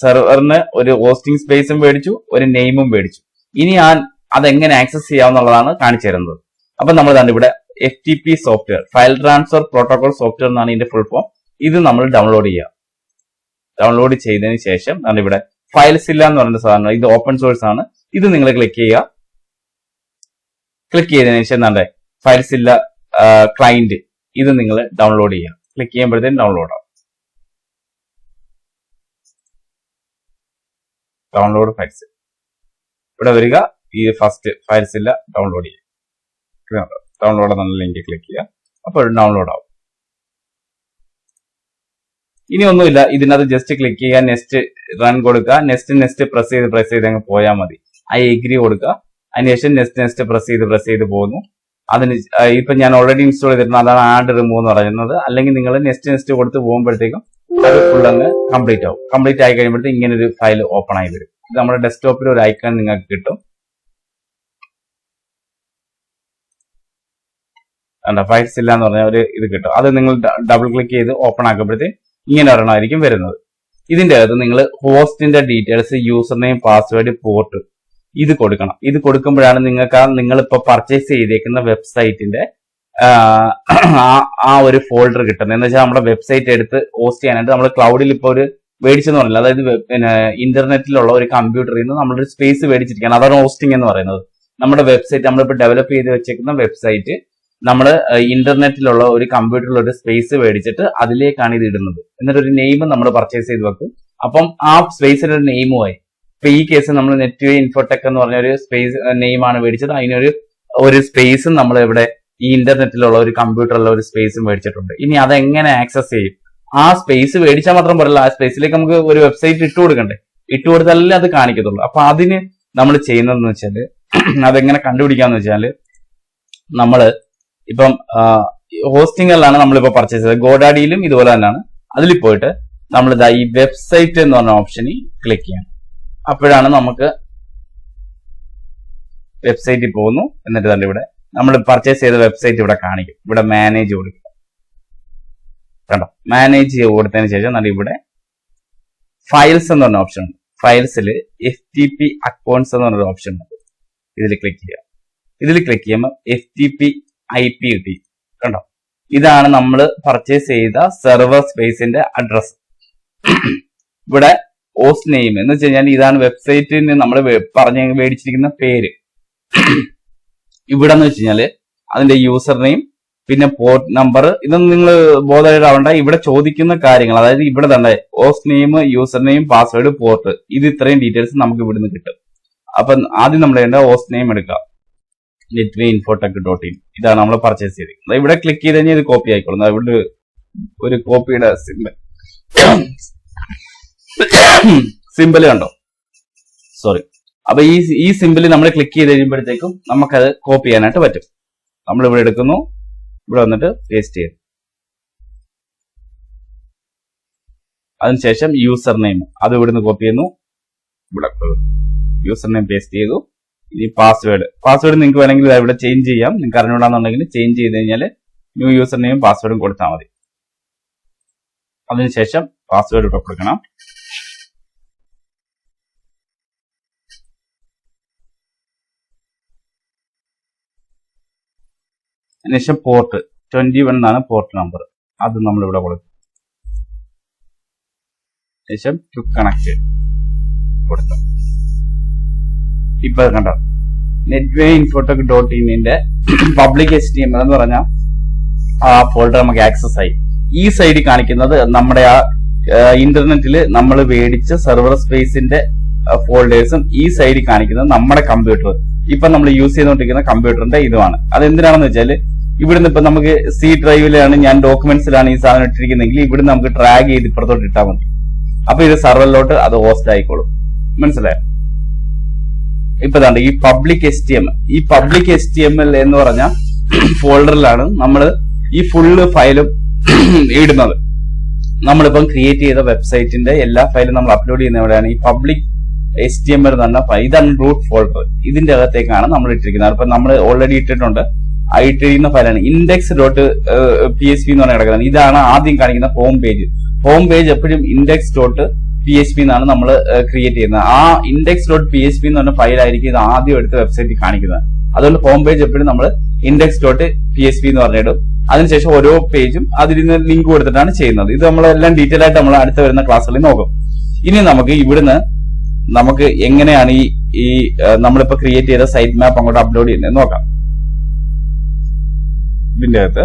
സെർവറിന് ഒരു ഹോസ്റ്റിംഗ് സ്പേസും മേടിച്ചു, ഒരു നെയിമും മേടിച്ചു. ഇനി അതെങ്ങനെ ആക്സസ് ചെയ്യാവുന്നതാണ് കാണിച്ചു തരുന്നത്. അപ്പൊ നമ്മൾ ഇവിടെ FTP software, file transfer protocol software എന്നാണ് ഇതിന്റെ ഫുൾ ഫോം. ഇത് നമ്മൾ ഡൗൺലോഡ് ചെയ്യുക. ഡൗൺലോഡ് ചെയ്തതിന് ശേഷം ഇവിടെ ഫയൽസ് ഇല്ല എന്ന് പറയുന്ന സാധനം, ഇത് ഓപ്പൺ സോഴ്സ് ആണ്. ഇത് നിങ്ങൾ ക്ലിക്ക് ചെയ്യുക. ക്ലിക്ക് ചെയ്തതിനു ശേഷം നമ്മുടെ ഫയൽസ് ഇല്ല ക്ലയന്റ് ഇത് നിങ്ങൾ ഡൗൺലോഡ് ചെയ്യുക. ക്ലിക്ക് ചെയ്യുമ്പോഴത്തേക്കും ഡൗൺലോഡ് ആവും. ഡൗൺലോഡ് ഫയൽസ് ഇവിടെ വരിക. ഈ ഫസ്റ്റ് ഫയൽസ് ഇല്ല ഡൗൺലോഡ് ചെയ്യുക. ഡൗൺലോഡ് എന്നുള്ള ലിങ്ക് ക്ലിക്ക് ചെയ്യുക. അപ്പോൾ ഡൗൺലോഡ് ആവും. ഇനി ഒന്നുമില്ല, ഇതിനകത്ത് ജസ്റ്റ് ക്ലിക്ക് ചെയ്യുക, നെക്സ്റ്റ് റൺ കൊടുക്കുക. നെക്സ്റ്റ് പ്രസ് ചെയ്ത് അങ്ങ് പോയാൽ മതി. ഐ എഗ്രി കൊടുക്കുക. അതിനുശേഷം നെക്സ്റ്റ് പ്രസ് ചെയ്ത് പോകുന്നു. അതിന് ഇപ്പൊ ഞാൻ ഓൾറെഡി ഇൻസ്റ്റാൾ ചെയ്തിട്ടുണ്ട്, അതാണ് ആഡ് റിമൂവ് എന്ന് പറയുന്നത്. അല്ലെങ്കിൽ നിങ്ങൾ നെക്സ്റ്റ് കൊടുത്ത് പോകുമ്പോഴത്തേക്കും അത് ഫുൾ അങ്ങ് കംപ്ലീറ്റ് ആവും. കംപ്ലീറ്റ് ആയി കഴിയുമ്പോഴത്തേക്കും ഇങ്ങനെ ഒരു ഫയൽ ഓപ്പൺ ആയി വരും. ഇത് നമ്മുടെ ഡെസ്ക്ടോപ്പിൽ ഒരു ഐക്കൺ നിങ്ങൾക്ക് കിട്ടും. ഫയൽസ് ഇല്ല എന്ന് പറഞ്ഞ ഒരു ഇത് കിട്ടും. അത് നിങ്ങൾ ഡബിൾ ക്ലിക്ക് ചെയ്ത് ഓപ്പൺ ആക്കുമ്പോഴത്തേക്കും ഇങ്ങനെ ഒരെണ്ണമായിരിക്കും വരുന്നത്. ഇതിന്റെ അകത്ത് നിങ്ങൾ ഹോസ്റ്റിന്റെ details, user name, password, port ഇത് കൊടുക്കണം. ഇത് കൊടുക്കുമ്പോഴാണ് നിങ്ങൾക്ക് നിങ്ങളിപ്പോ പർച്ചേസ് ചെയ്തേക്കുന്ന വെബ്സൈറ്റിന്റെ ആ ഒരു ഫോൾഡർ കിട്ടുന്നത്. എന്ന് വെച്ചാൽ നമ്മുടെ വെബ്സൈറ്റ് എടുത്ത് ഹോസ്റ്റ് ചെയ്യാനായിട്ട് നമ്മൾ ക്ലൗഡിൽ ഇപ്പൊ ഒരു മേടിച്ചെന്ന് പറഞ്ഞില്ല, അതായത് പിന്നെ ഇന്റർനെറ്റിലുള്ള ഒരു കമ്പ്യൂട്ടറിൽ നിന്ന് നമ്മളൊരു സ്പേസ് മേടിച്ചിരിക്കുകയാണ്. അതാണ് ഹോസ്റ്റിംഗ് എന്ന് പറയുന്നത്. നമ്മുടെ വെബ്സൈറ്റ് നമ്മളിപ്പോൾ ഡെവലപ്പ് ചെയ്ത് വെച്ചേക്കുന്ന വെബ്സൈറ്റ് നമ്മൾ ഇന്റർനെറ്റിലുള്ള ഒരു കമ്പ്യൂട്ടറിൽ ഒരു സ്പേസ് മേടിച്ചിട്ട് അതിലേക്കാണ് ഇത് ഇടുന്നത്. എന്നിട്ട് ഒരു നെയിം നമ്മൾ പർച്ചേസ് ചെയ്ത് വെക്കും. അപ്പം ആ സ്പേസിന് ഒരു നെയിമുമായി. ഇപ്പൊ ഈ കേസ് നമ്മൾ നെറ്റ്വേ ഇൻഫോടെക് എന്ന് പറഞ്ഞ ഒരു സ്പേസ് നെയിമാണ് മേടിച്ചത്. അതിനൊരു സ്പേസും നമ്മൾ ഇവിടെ ഈ ഇന്റർനെറ്റിലുള്ള ഒരു കമ്പ്യൂട്ടറിലുള്ള ഒരു സ്പേസും മേടിച്ചിട്ടുണ്ട്. ഇനി അതെങ്ങനെ ആക്സസ് ചെയ്യും? ആ സ്പേസ് മേടിച്ചാൽ മാത്രം പോരല്ല, ആ സ്പേസിലേക്ക് നമുക്ക് ഒരു വെബ്സൈറ്റ് ഇട്ട് കൊടുക്കണ്ടേ? ഇട്ട് കൊടുത്താലല്ലേ അത് കാണിക്കത്തുള്ളൂ. അപ്പൊ അതിന് നമ്മൾ ചെയ്യുന്നതെന്ന് വെച്ചാല് അതെങ്ങനെ കണ്ടുപിടിക്കാന്ന് വെച്ചാല് നമ്മള് ഇപ്പം ഹോസ്റ്റിംഗിലാണ് നമ്മളിപ്പോ പർച്ചേസ് ചെയ്തത്. ഗോഡാഡിയിലും ഇതുപോലെ തന്നെയാണ്. അതിൽ പോയിട്ട് നമ്മൾ ഇതാ ഈ വെബ്സൈറ്റ് എന്ന് പറഞ്ഞ ഓപ്ഷനിൽ ക്ലിക്ക് ചെയ്യണം. അപ്പോഴാണ് നമുക്ക് വെബ്സൈറ്റിൽ പോകുന്നു. എന്നിട്ട് തന്നെ ഇവിടെ നമ്മൾ പർച്ചേസ് ചെയ്ത വെബ്സൈറ്റ് ഇവിടെ കാണിക്കും. ഇവിടെ മാനേജ് കൊടുക്കുക. കണ്ടോ, മാനേജ് കൊടുത്തതിന് ശേഷം നല്ല ഇവിടെ ഫയൽസ് എന്ന് പറഞ്ഞ ഓപ്ഷൻ ഉണ്ട്. ഫയൽസിൽ FTP അക്കൗണ്ട്സ് എന്ന് പറഞ്ഞൊരു ഓപ്ഷൻ ഉണ്ട്. ഇതിൽ ക്ലിക്ക് ചെയ്യുക. ഇതിൽ ക്ലിക്ക് ചെയ്യുമ്പോൾ FTP IP കിട്ടി. കണ്ടോ, ഇതാണ് നമ്മൾ പർച്ചേസ് ചെയ്ത സെർവർ സ്പേസിന്റെ അഡ്രസ്. ഇവിടെ ഹോസ്റ്റ് നെയിം എന്ന് വെച്ച് കഴിഞ്ഞാൽ ഇതാണ് വെബ്സൈറ്റിന് നമ്മൾ മേടിച്ചിരിക്കുന്ന പേര്. ഇവിടെ എന്ന് വെച്ച് കഴിഞ്ഞാല് അതിന്റെ യൂസർ നെയിം, പിന്നെ പോർട്ട് നമ്പർ, ഇതൊന്നും നിങ്ങൾ ബോധമാവണ്ട. ഇവിടെ ചോദിക്കുന്ന കാര്യങ്ങൾ, അതായത് ഇവിടെ തന്നെ host name, user name, password, port, ഇത് ഇത്രയും ഡീറ്റെയിൽസ് നമുക്ക് ഇവിടുന്ന് കിട്ടും. അപ്പൊ ആദ്യം നമ്മൾ വേണ്ട ഹോസ്റ്റ് നെയിം എടുക്കുക. netwayinfotech.in ഇതാണ് നമ്മൾ പർച്ചേസ് ചെയ്തിരിക്കുന്നത്. ഇവിടെ ക്ലിക്ക് ചെയ്ത് കഴിഞ്ഞാൽ ഇത് കോപ്പി ആയിക്കോളും. ഇവിടെ ഒരു കോപ്പിയുടെ സിമ്പിൾ കണ്ടോ, സോറി. അപ്പൊ ഈ സിമ്പിൾ നമ്മൾ ക്ലിക്ക് ചെയ്ത് കഴിയുമ്പോഴത്തേക്കും നമുക്കത് കോപ്പി ചെയ്യാനായിട്ട് പറ്റും. നമ്മൾ ഇവിടെ എടുക്കുന്നു, ഇവിടെ വന്നിട്ട് പേസ്റ്റ് ചെയ്യും. അതിനുശേഷം യൂസർ നെയിം അത് ഇവിടുന്ന് കോപ്പി ചെയ്യുന്നു. ഇവിടെ യൂസർ നെയിം പേസ്റ്റ് ചെയ്തു. ഇനി പാസ്വേഡ് നിങ്ങൾക്ക് വേണമെങ്കിൽ ഇവിടെ ചേഞ്ച് ചെയ്യാം. നിങ്ങൾക്ക് അറിഞ്ഞൂടാന്നുണ്ടെങ്കിൽ ചേഞ്ച് ചെയ്ത് കഴിഞ്ഞാൽ ന്യൂ യൂസർ നെയിം പാസ്വേഡും കൊടുത്താൽ മതി. അതിനുശേഷം പാസ്വേഡ് ഇവിടെ കൊടുക്കണം. അതിനുശേഷം പോർട്ട് 21 എന്നാണ് പോർട്ട് നമ്പർ, അത് നമ്മൾ ഇവിടെ കൊടുക്കും. ശേഷം ടു കണക്ട് കൊടുത്തു. ഇപ്പൊ കണ്ടോ, netwayinfotech.in പബ്ലിക് HTML എന്ന് പറഞ്ഞ ആ ഫോൾഡർ നമുക്ക് ആക്സസ് ആയി. ഈ സൈഡിൽ കാണിക്കുന്നത് നമ്മുടെ ആ ഇന്റർനെറ്റിൽ നമ്മൾ മേടിച്ച സെർവർ സ്പേസിന്റെ ഫോൾഡേഴ്സും, ഈ സൈഡിൽ കാണിക്കുന്നത് നമ്മുടെ കമ്പ്യൂട്ടർ, ഇപ്പൊ നമ്മൾ യൂസ് ചെയ്തുകൊണ്ടിരിക്കുന്ന കമ്പ്യൂട്ടറിന്റെ ഇതുമാണ്. അതെന്തിനാണെന്ന് വെച്ചാൽ ഇവിടുന്ന് ഇപ്പൊ നമുക്ക് C ഡ്രൈവിലാണ്, ഞാൻ ഡോക്യുമെന്റ്സിലാണ് ഈ സാധനം ഇട്ടിരിക്കുന്നെങ്കിൽ ഇവിടുന്ന് നമുക്ക് ട്രാഗ് ചെയ്ത് ഇപ്പുറത്തോട്ട് ഇട്ടാൽ മതി. അപ്പൊ ഇത് സെർവറിലോട്ട് അത് ഹോസ്റ്റ് ആയിക്കോളും. മനസ്സിലായോ? ഇപ്പൊ ദാണ്ട് ഈ പബ്ലിക് HTML എന്ന് പറഞ്ഞ ഫോൾഡറിലാണ് നമ്മൾ ഈ ഫുള്ള് ഫയലും ഇടുന്നത്. നമ്മളിപ്പം ക്രിയേറ്റ് ചെയ്ത വെബ്സൈറ്റിന്റെ എല്ലാ ഫയലും നമ്മൾ അപ്ലോഡ് ചെയ്യുന്ന എവിടെയാണ്? ഈ പബ്ലിക് HTML എന്ന് പറഞ്ഞ ഫയൽ. ഇതാണ് റൂട്ട് ഫോൾഡർ. ഇതിന്റെ അകത്തേക്കാണ് നമ്മൾ ഇട്ടിരിക്കുന്നത്. അപ്പൊ നമ്മൾ ഓൾറെഡി ഇട്ടിട്ടുണ്ട്. ഇട്ടിരിക്കുന്ന ഫയലാണ് index.php എന്ന് പറഞ്ഞ കിടക്കുന്നത്. ഇതാണ് ആദ്യം കാണിക്കുന്ന ഹോം പേജ്. എപ്പോഴും index.php എന്നാണ് നമ്മൾ ക്രിയേറ്റ് ചെയ്യുന്നത്. ആ index.php എന്ന് പറഞ്ഞ ഫയലായിരിക്കും ഇത് ആദ്യം എടുത്ത് വെബ്സൈറ്റിൽ കാണിക്കുന്നത്. അതുകൊണ്ട് ഹോം പേജ് എപ്പോഴും നമ്മൾ index.php എന്ന് പറഞ്ഞിടും. അതിനുശേഷം ഓരോ പേജും അതിൽ നിന്ന് ലിങ്ക് കൊടുത്തിട്ടാണ് ചെയ്യുന്നത്. ഇത് നമ്മളെല്ലാം ഡീറ്റെയിൽ ആയിട്ട് നമ്മൾ അടുത്ത വരുന്ന ക്ലാസ്സുകളിൽ നോക്കും. ഇനി നമുക്ക് ഇവിടുന്ന് നമുക്ക് എങ്ങനെയാണ് ഈ നമ്മളിപ്പോ ക്രിയേറ്റ് ചെയ്ത സൈറ്റ് മാപ്പ് അങ്ങോട്ട് അപ്ലോഡ് ചെയ്യുന്നത് നോക്കാം. ഇതിന്റെ അകത്ത്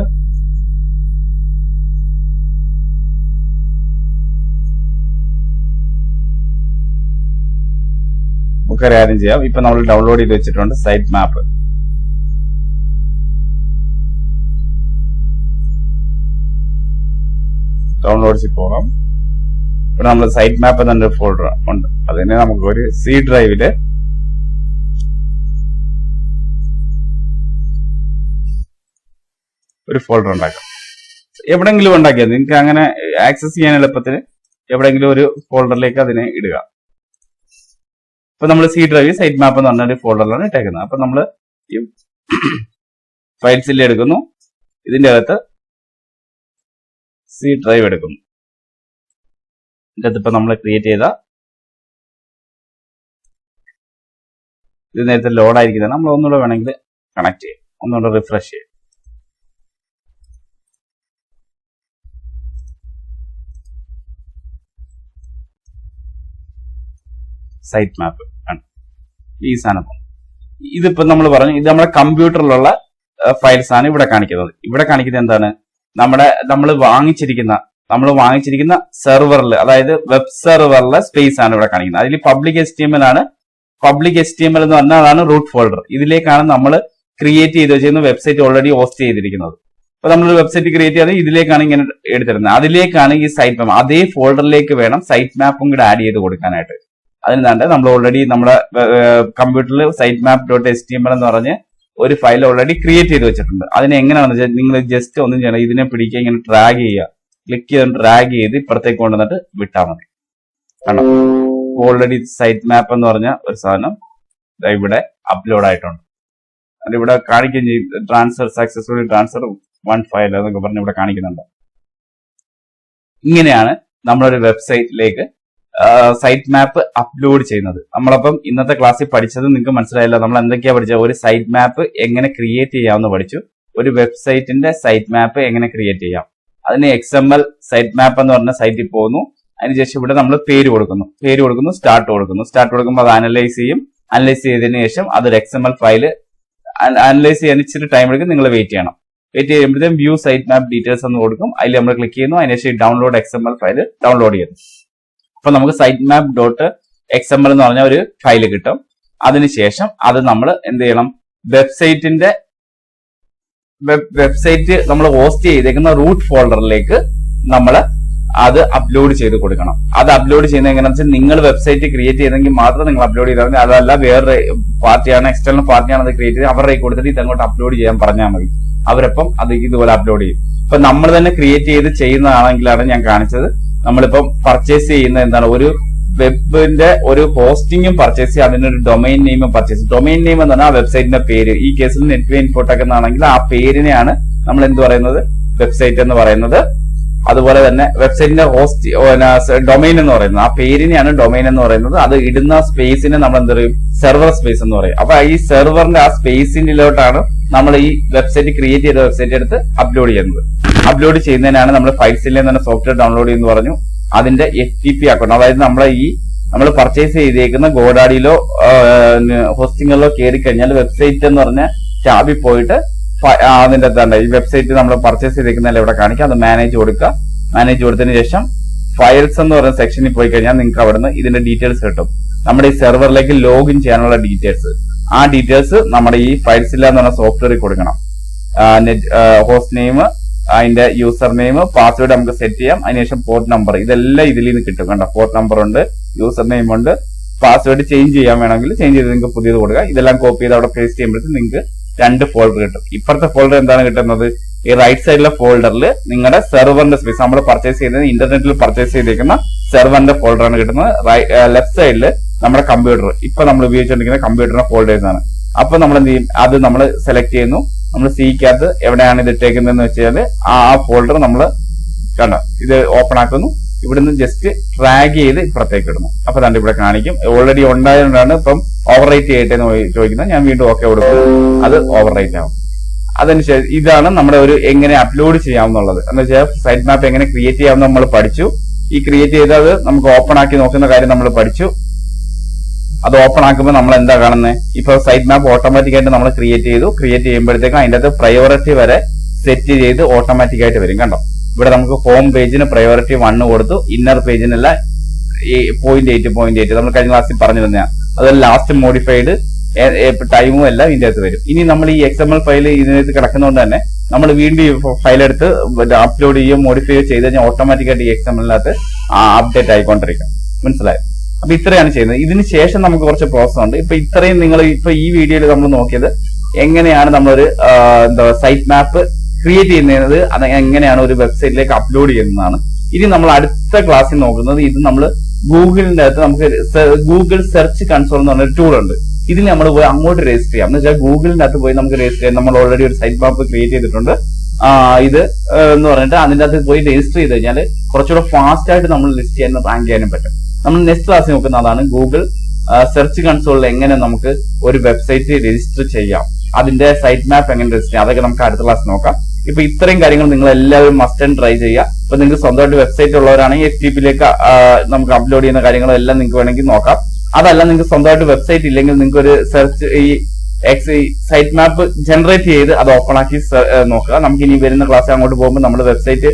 നമുക്ക് കാര്യം ചെയ്യാം. ഇപ്പൊ നമ്മൾ ഡൗൺലോഡ് ചെയ്ത് വെച്ചിട്ടുണ്ട് സൈറ്റ് മാപ്പ്. ഡൗൺലോഡ്സിൽ പോകാം. ഇവിടെ നമ്മൾ സൈറ്റ് മാപ്പ് എന്നൊരു ഫോൾഡർ ഉണ്ട്. അതിനെ നമുക്ക് ഒരു സി ഡ്രൈവില് ഒരു ഫോൾഡർ ഉണ്ടാക്കാം. എവിടെങ്കിലും ഉണ്ടാക്കിയത് നിങ്ങൾക്ക് അങ്ങനെ ആക്സസ് ചെയ്യാൻ എളുപ്പത്തിന് എവിടെങ്കിലും ഒരു ഫോൾഡറിലേക്ക് അതിനെ ഇടുക. ഇപ്പൊ നമ്മൾ സി ഡ്രൈവ് സൈറ്റ് മാപ്പ് എന്ന് പറഞ്ഞ ഒരു ഫോൾഡറിലാണ് ഇട്ടേക്കുന്നത്. അപ്പൊ നമ്മൾ ഈ ഫയൽസിൽ എടുക്കുന്നു, ഇതിന്റെ അകത്ത് സി ഡ്രൈവ് എടുക്കുന്നു. ഇതിന്റെ അകത്ത് ഇപ്പൊ നമ്മൾ ക്രിയേറ്റ് ചെയ്ത ഇത് നേരത്തെ ലോഡ് ആയിരിക്കുന്നത് നമ്മൾ ഒന്നുകൂടെ വേണമെങ്കിൽ കണക്ട് ചെയ്യും, ഒന്നുകൂടെ റിഫ്രഷ് ചെയ്യും. സൈറ്റ് മാപ്പ് ആണ് ഈ സാധനം. ഇതിപ്പോ നമ്മൾ പറഞ്ഞു ഇത് നമ്മുടെ കമ്പ്യൂട്ടറിലുള്ള ഫയൽസ് ആണ് ഇവിടെ കാണിക്കുന്നത്. ഇവിടെ കാണിക്കുന്നത് എന്താണ്, നമ്മൾ വാങ്ങിച്ചിരിക്കുന്ന സെർവറിൽ, അതായത് വെബ് സെർവറിലെ സ്പേസ് ആണ് ഇവിടെ കാണിക്കുന്നത്. അതിൽ പബ്ലിക് HTML ആണ്. പബ്ലിക് HTML എന്ന് പറഞ്ഞാൽ അതാണ് റൂട്ട് ഫോൾഡർ. ഇതിലേക്കാണ് നമ്മൾ ക്രിയേറ്റ് ചെയ്ത് വെച്ചിരുന്ന വെബ്സൈറ്റ് ഓൾറെഡി ഹോസ്റ്റ് ചെയ്തിരിക്കുന്നത്. അപ്പൊ നമ്മളൊരു വെബ്സൈറ്റ് ക്രിയേറ്റ് ചെയ്ത് ഇതിലേക്കാണ് ഇങ്ങനെ എടുത്തിരുന്നത്. അതിലേക്കാണ് ഈ സൈറ്റ് മാപ്പ്. അതേ ഫോൾഡറിലേക്ക് വേണം സൈറ്റ് മാപ്പും കൂടെ ആഡ് ചെയ്ത് കൊടുക്കാനായിട്ട്. അതിനാണ്ട് നമ്മൾ ഓൾറെഡി നമ്മുടെ കമ്പ്യൂട്ടറിൽ സൈറ്റ് മാപ്പ് .html എന്ന് പറഞ്ഞ് ഒരു ഫയൽ ഓൾറെഡി ക്രിയേറ്റ് ചെയ്ത് വെച്ചിട്ടുണ്ട്. അതിനെ എങ്ങനെയാണെന്ന് വെച്ചാൽ നിങ്ങൾ ജസ്റ്റ് ഒന്നും ചെയ്യണം, ഇതിനെ പിടിക്കുക, ഇങ്ങനെ ഡ്രാഗ് ചെയ്യുക, ക്ലിക്ക് ചെയ്ത് ഡ്രാഗ് ചെയ്ത് ഇപ്പുറത്തേക്ക് കൊണ്ടുവന്നിട്ട് വിട്ടാൽ മതി. കണ്ടോ, ഓൾറെഡി സൈറ്റ് മാപ്പ് എന്ന് പറഞ്ഞ ഒരു സാധനം ഇവിടെ അപ്ലോഡ് ആയിട്ടുണ്ട്. അതിവിടെ കാണിക്കുകയും ചെയ്യും, ട്രാൻസ്ഫർ സക്സസ്ഫുള്ളി ട്രാൻസ്ഫർ 1 ഫയൽ എന്നൊക്കെ പറഞ്ഞ് ഇവിടെ കാണിക്കുന്നുണ്ട്. ഇങ്ങനെയാണ് നമ്മളൊരു വെബ്സൈറ്റിലേക്ക് സൈറ്റ് മാപ്പ് അപ്ലോഡ് ചെയ്യുന്നത്. നമ്മളപ്പം ഇന്നത്തെ ക്ലാസ്സിൽ പഠിച്ചത് നിങ്ങൾക്ക് മനസ്സിലായില്ല. നമ്മൾ എന്തൊക്കെയാ പഠിച്ചത്? ഒരു സൈറ്റ് മാപ്പ് എങ്ങനെ ക്രിയേറ്റ് ചെയ്യാമെന്ന് പഠിച്ചു. ഒരു വെബ്സൈറ്റിന്റെ സൈറ്റ് മാപ്പ് എങ്ങനെ ക്രിയേറ്റ് ചെയ്യാം. അതിന് XML സൈറ്റ് മാപ്പ് എന്ന് പറഞ്ഞ സൈറ്റിൽ പോകുന്നു. അതിനുശേഷം ഇവിടെ നമ്മൾ പേര് കൊടുക്കുന്നു, സ്റ്റാർട്ട് കൊടുക്കുമ്പോൾ അത് അനലൈസ് ചെയ്യും. അനലൈസ് ചെയ്തതിനു ശേഷം അതൊരു XML ഫയല് അനലൈസ് ചെയ്യാൻ ഇച്ചിരി ടൈം എടുക്കും. നിങ്ങൾ വെയിറ്റ് ചെയ്യണം. വെയിറ്റ് ചെയ്യുമ്പോഴത്തേക്കും വ്യൂ സൈറ്റ് മാപ്പ് ഡീറ്റെയിൽസ് എന്ന് കൊടുക്കും. അതിൽ നമ്മൾ ക്ലിക്ക് ചെയ്യുന്നു. അതിനുശേഷം ഡൗൺലോഡ് XML ഫയൽ ഡൗൺലോഡ് ചെയ്യുന്നു. അപ്പൊ നമുക്ക് സൈറ്റ് മാപ്പ് .xml എന്ന് പറഞ്ഞ ഒരു ഫയല് കിട്ടും. അതിനുശേഷം അത് നമ്മൾ എന്ത് ചെയ്യണം, വെബ്സൈറ്റ് നമ്മൾ ഹോസ്റ്റ് ചെയ്തേക്കുന്ന റൂട്ട് ഫോൾഡറിലേക്ക് നമ്മൾ അത് അപ്ലോഡ് ചെയ്ത് കൊടുക്കണം. അത് അപ്ലോഡ് ചെയ്യുന്നത് എങ്ങനെയാണെന്ന് വെച്ചാൽ നിങ്ങൾ വെബ്സൈറ്റ് ക്രിയേറ്റ് ചെയ്തെങ്കിൽ മാത്രം നിങ്ങൾ അപ്ലോഡ് ചെയ്താൽ മതി. അതല്ല വേറെ പാർട്ടിയാണ്, എക്സ്റ്റേണൽ പാർട്ടിയാണ് അത് ക്രിയേറ്റ് ചെയ്ത് അവരുടെ കൊടുത്തിട്ട് ഇതങ്ങോട്ട് അപ്ലോഡ് ചെയ്യാൻ പറഞ്ഞാൽ മതി. അവരപ്പം അത് ഇതുപോലെ അപ്ലോഡ് ചെയ്യും. ഇപ്പൊ നമ്മൾ തന്നെ ക്രിയേറ്റ് ചെയ്ത് ചെയ്യുന്നതാണെങ്കിലാണ് ഞാൻ കാണിച്ചത്. നമ്മളിപ്പം പർച്ചേസ് ചെയ്യുന്ന എന്താണ്, ഒരു വെബിന്റെ ഒരു ഹോസ്റ്റിംഗും പർച്ചേസ് ചെയ്യുക, അതിനൊരു ഡൊമൈൻ നെയിമും പർച്ചേസ് ചെയ്യും. ഡൊമൈൻ നെയിം എന്ന് പറഞ്ഞാൽ ആ വെബ്സൈറ്റിന്റെ പേര്. ഈ കേസിൽ നെറ്റ്വേ ഇൻഫോടെക് എന്നാണെങ്കിൽ ആ പേരിനെയാണ് നമ്മൾ എന്ത് പറയുന്നത്, വെബ്സൈറ്റ് എന്ന് പറയുന്നത്. അതുപോലെ തന്നെ വെബ്സൈറ്റിന്റെ ഡൊമൈൻ എന്ന് പറയുന്നത്, ആ പേരിനെയാണ് ഡൊമൈൻ എന്ന് പറയുന്നത്. അത് ഇടുന്ന സ്പേസിനെ നമ്മൾ എന്ത് പറയും, സെർവർ സ്പേസ് എന്ന് പറയും. അപ്പൊ ഈ സെർവറിന്റെ ആ സ്പേസിലോട്ടാണ് നമ്മൾ ഈ വെബ്സൈറ്റ് ക്രിയേറ്റ് ചെയ്ത വെബ്സൈറ്റ് എടുത്ത് അപ്ലോഡ് ചെയ്യുന്നത്. അപ്ലോഡ് ചെയ്യുന്നതിനാണ് നമ്മൾ ഫയൽസിലെ തന്നെ സോഫ്റ്റ്വെയർ ഡൗൺലോഡ് ചെയ്യുന്ന പറഞ്ഞു. അതിന്റെ FTP അക്കൗണ്ട്, അതായത് നമ്മൾ പർച്ചേസ് ചെയ്തേക്കുന്ന ഗോഡാഡിയിലോ ഹോസ്റ്റിംഗിലോ കയറി കഴിഞ്ഞാൽ വെബ്സൈറ്റ് എന്ന് പറഞ്ഞ ടാബിൽ പോയിട്ട് അതിന്റെ എന്താണ് ഈ വെബ്സൈറ്റ് നമ്മൾ പർച്ചേസ് ചെയ്തേക്കുന്നതിൽ ഇവിടെ കാണിക്കുക. അത് മാനേജ് കൊടുക്കുക. മാനേജ് കൊടുത്തതിന് ശേഷം ഫയൽസ് എന്ന് പറയുന്ന സെക്ഷനിൽ പോയി കഴിഞ്ഞാൽ നിങ്ങൾക്ക് അവിടുന്ന് ഇതിന്റെ ഡീറ്റെയിൽസ് കിട്ടും. നമ്മുടെ ഈ സെർവറിലേക്ക് ലോഗിൻ ചെയ്യാനുള്ള ഡീറ്റെയിൽസ്, ആ ഡീറ്റെയിൽസ് നമ്മുടെ ഈ ഫയൽസില്ല എന്ന് പറഞ്ഞ സോഫ്റ്റ്വെയറിൽ കൊടുക്കണം. ഹോസ്റ്റ് നെയിം, അതിന്റെ യൂസർ നെയിം, പാസ്വേഡ് നമുക്ക് സെറ്റ് ചെയ്യാം. അതിനുശേഷം പോർട്ട് നമ്പർ, ഇതെല്ലാം ഇതിൽ നിന്ന് കിട്ടും. കണ്ടോ, പോർട്ട് നമ്പർ ഉണ്ട്, യൂസർ നെയിം ഉണ്ട്. പാസ്വേഡ് ചേഞ്ച് ചെയ്യാൻ വേണമെങ്കിൽ ചേഞ്ച് ചെയ്ത് നിങ്ങൾക്ക് പുതിയത് കൊടുക്കുക. ഇതെല്ലാം കോപ്പി ചെയ്ത് അവിടെ പേസ്റ്റ് ചെയ്യുമ്പോഴത്തേക്ക് നിങ്ങൾക്ക് 2 ഫോൾഡർ കിട്ടും. ഇപ്പുറത്തെ ഫോൾഡർ എന്താണ് കിട്ടുന്നത്, ഈ റൈറ്റ് സൈഡിലെ ഫോൾഡറിൽ നിങ്ങളുടെ സെർവറിന്റെ സ്പേസ്, നമ്മൾ പർച്ചേസ് ചെയ്തത് ഇന്റർനെറ്റിൽ പർച്ചേസ് ചെയ്തേക്കുന്ന സെർവറിന്റെ ഫോൾഡറാണ് കിട്ടുന്നത്. ലെഫ്റ്റ് സൈഡിൽ നമ്മുടെ കമ്പ്യൂട്ടർ, ഇപ്പൊ നമ്മൾ ഉപയോഗിച്ചുകൊണ്ടിരിക്കുന്ന കമ്പ്യൂട്ടറിന്റെ ഫോൾഡേഴ്സ് ആണ്. അപ്പൊ നമ്മൾ എന്ത് ചെയ്യും, അത് നമ്മൾ സെലക്ട് ചെയ്യുന്നു. നമ്മൾ സിക്കകത്ത് എവിടെയാണ് ഇത് ഇട്ടേക്കുന്നതെന്ന് വെച്ചാൽ ആ ഫോൾഡർ നമ്മൾ കണ്ടോ ഇത് ഓപ്പൺ ആക്കുന്നു. ഇവിടുന്ന് ജസ്റ്റ് ഡ്രാഗ് ചെയ്ത് ഇപ്പുറത്തേക്ക് ഇടുന്നു. അപ്പൊ തന്നെ ഇവിടെ കാണിക്കും. ഓൾറെഡി ഉണ്ടായതുകൊണ്ടാണ് ഇപ്പം ഓവർ റൈറ്റ് ചെയ്യട്ടെ എന്ന് ചോദിക്കുന്നത്. ഞാൻ വീണ്ടും ഓക്കെ കൊടുക്കും, അത് ഓവർ റൈറ്റ് ആവും. അതിനുശേഷം ഇതാണ് നമ്മുടെ ഒരു എങ്ങനെ അപ്ലോഡ് ചെയ്യാവുന്നുള്ളത് എന്ന് വെച്ചാൽ സൈറ്റ് മാപ്പ് എങ്ങനെ ക്രിയേറ്റ് ചെയ്യാമെന്ന് നമ്മൾ പഠിച്ചു. ഈ ക്രിയേറ്റ് ചെയ്തത് നമുക്ക് ഓപ്പൺ ആക്കി നോക്കുന്ന കാര്യം നമ്മൾ പഠിച്ചു. അത് ഓപ്പൺ ആക്കുമ്പോൾ നമ്മൾ എന്താ കാണുന്നത്? ഇപ്പൊ സൈറ്റ് മാപ്പ് ഓട്ടോമാറ്റിക് ആയിട്ട് നമ്മൾ ക്രിയേറ്റ് ചെയ്തു. ക്രിയേറ്റ് ചെയ്യുമ്പോഴത്തേക്കും അതിന്റെ അകത്ത് പ്രയോറിറ്റി വരെ സെറ്റ് ചെയ്ത് ഓട്ടോമാറ്റിക് ആയിട്ട് വരും. കണ്ടോ, ഇവിടെ നമുക്ക് ഹോം പേജിന് പ്രയോറിറ്റി 1 കൊടുത്തു, ഇന്നർ പേജിനല്ല 0.8 നമ്മൾ കഴിഞ്ഞ ക്ലാസ്സിൽ പറഞ്ഞു തന്നെയാണ്. അതുപോലെ ലാസ്റ്റ് മോഡിഫൈഡ് ടൈമും എല്ലാം ഇതിന്റെ അകത്ത് വരും. ഇനി നമ്മൾ ഈ XML ഫയൽ ഇതിനകത്ത് കിടക്കുന്നതുകൊണ്ട് തന്നെ നമ്മൾ വീണ്ടും ഈ ഫയൽ എടുത്ത് അപ്ലോഡ് ചെയ്യുകയോ മോഡിഫൈ ചെയ്ത് കഴിഞ്ഞാൽ ഓട്ടോമാറ്റിക് ആയിട്ട് ഈ XML-നകത്ത് അപ്ഡേറ്റ് ആയിക്കൊണ്ടിരിക്കും. മനസ്സിലായോ? അപ്പൊ ഇത്രയാണ് ചെയ്യുന്നത്. ഇതിന് ശേഷം നമുക്ക് കുറച്ച് പ്രോസസ് ഉണ്ട്. ഇപ്പൊ ഇത്രയും നിങ്ങൾ ഇപ്പൊ ഈ വീഡിയോയിൽ നമ്മൾ നോക്കിയത് എങ്ങനെയാണ് നമ്മളൊരു സൈറ്റ് മാപ്പ് ക്രിയേറ്റ് ചെയ്യുന്നത്, അത് എങ്ങനെയാണ് ഒരു വെബ്സൈറ്റിലേക്ക് അപ്ലോഡ് ചെയ്യുന്നതാണ്. ഇനി നമ്മൾ അടുത്ത ക്ലാസ്സിൽ നോക്കുന്നത് ഇത് നമ്മൾ ഗൂഗിളിന്റെ അകത്ത് നമുക്ക് ഗൂഗിൾ സെർച്ച് കൺസോൾ എന്ന് പറഞ്ഞൊരു ടൂൾ ഉണ്ട്. ഇതിൽ നമ്മൾ പോയി അങ്ങോട്ട് രജിസ്റ്റർ ചെയ്യാം. എന്ന് വെച്ചാൽ ഗൂഗിളിന്റെ അകത്ത് പോയി നമുക്ക് രജിസ്റ്റർ ചെയ്യാം. നമ്മൾ ഓൾറെഡി ഒരു സൈറ്റ് മാപ്പ് ക്രിയേറ്റ് ചെയ്തിട്ടുണ്ട്. ഇത് എന്ന് പറഞ്ഞിട്ട് അതിന്റെ അകത്ത് പോയി രജിസ്റ്റർ ചെയ്ത് കഴിഞ്ഞാൽ കുറച്ചുകൂടെ ഫാസ്റ്റ് ആയിട്ട് നമ്മൾ ലിസ്റ്റ് ചെയ്യാനും റാങ്ക് ചെയ്യാനും പറ്റും. നമ്മൾ നെക്സ്റ്റ് ക്ലാസ്സിൽ നോക്കുന്ന അതാണ് ഗൂഗിൾ സെർച്ച് കൺസോളിൽ എങ്ങനെ നമുക്ക് ഒരു വെബ്സൈറ്റ് രജിസ്റ്റർ ചെയ്യാം, അതിന്റെ സൈറ്റ് മാപ്പ് എങ്ങനെ രജിസ്റ്റർ ചെയ്യാം, അതൊക്കെ നമുക്ക് അടുത്ത ക്ലാസ് നോക്കാം. ഇപ്പൊ ഇത്രയും കാര്യങ്ങൾ നിങ്ങൾ എല്ലാവരും മസ്റ്റ് ആൻഡ് ട്രൈ ചെയ്യുക. ഇപ്പൊ നിങ്ങൾക്ക് സ്വന്തമായിട്ട് വെബ്സൈറ്റ് ഉള്ളവരാണെങ്കിൽ FTP-ലേക്ക് നമുക്ക് അപ്ലോഡ് ചെയ്യുന്ന കാര്യങ്ങളെല്ലാം നിങ്ങൾക്ക് വേണമെങ്കിൽ നോക്കാം. അതല്ല നിങ്ങൾക്ക് സ്വന്തമായിട്ട് വെബ്സൈറ്റ് ഇല്ലെങ്കിൽ നിങ്ങൾക്ക് ഒരു സെർച്ച് ഈ സൈറ്റ് മാപ്പ് ജനറേറ്റ് ചെയ്ത് അത് ഓപ്പൺ ആക്കി നോക്കുക. നമുക്ക് ഇനി വരുന്ന ക്ലാസ് അങ്ങോട്ട് പോകുമ്പോൾ നമ്മൾ വെബ്സൈറ്റ്